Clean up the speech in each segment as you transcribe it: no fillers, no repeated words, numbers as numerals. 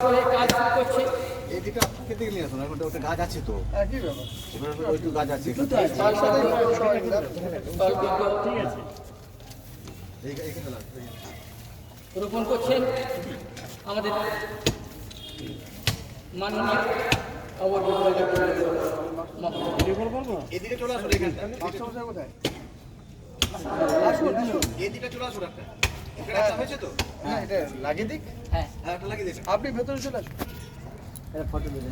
কাজ করছে। এদিকে খেতে নিয়ে আসুন, এখন ওটা গাছ আছে তো, কি ব্যাপার? এবার একটু গাছ আছে। তার সাথে ঠিক আছে। রোপণ করছেন আমাদের মাননীয় এদিকে চলে আসুন, এখানটা মাস্টারমশাই কোথায়? এদিকে চলে আসুন। একটা একটা হয়েছে তো, হ্যাঁ, এটা লাগিয়ে দিক। হ্যাঁ হ্যাঁ একটা লাগিয়ে দিন। আপনি ভেতরে চলে আসুন। ফটো দিন।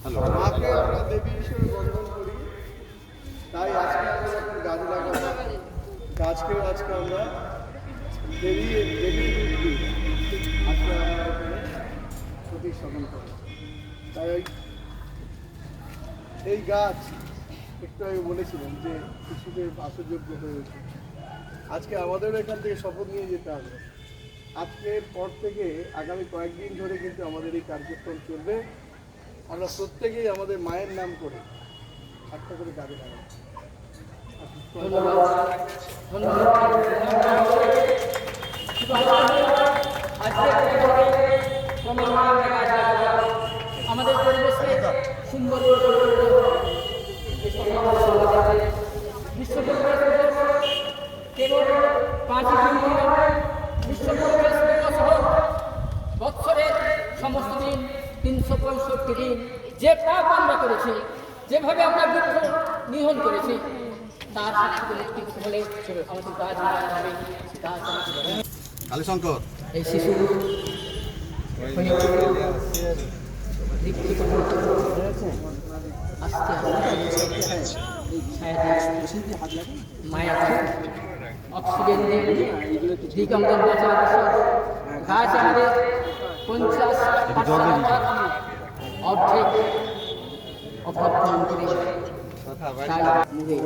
হ্যালো, মাকে আমরা দেবী হিসেবে বন্ধন করি, তাই আজকে আমরা যখন গাছ লাগাবো, গাছকেও আজকে আমরা দেবী দেবী আজকে আমরা এখানে প্রতিস্থাপন করি। তাই এই গাছ একটু আগে বলেছিলেন যে কৃষিতে বাসযোগ্য হয়ে ওঠে। আজকে আমাদের এখান থেকে শপথ নিয়ে যেতে হবে। আজকের পর থেকে আগামী কয়েকদিন ধরে কিন্তু আমাদের এই কার্যক্রম চলবে। আমরা প্রত্যেকেই আমাদের মায়ের নাম করে একটা করে গাড়ি লাগাবো। আমাদের পরিবেশকে সুন্দর বিশ্ব পরিবেশ কেবল 5 জুন বিশ্ব পরিবেশ দিবস হোক, বৎসরের সমস্ত দিন 365 দিন যে পাপ আমরা করেছি, যেভাবে আমরা বৃক্ষ নিধন করেছি, তার সাথে হলে আমাদের গাছ লাগাতে হবে। গাছ কালীশঙ্কর এই শিশু আস্তে আস্তে মায়ের অক্সিজেন দিক আমাদের বাঁচার গাছ আমাদের 50% অর্ধেক অভাব পূরণ করে তার মুখে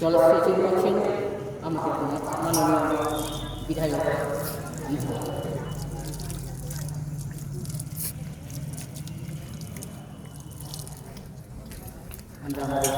জলসেচন করছেন আমাদের মাননীয় বিধায়ক। আমরা আমাদের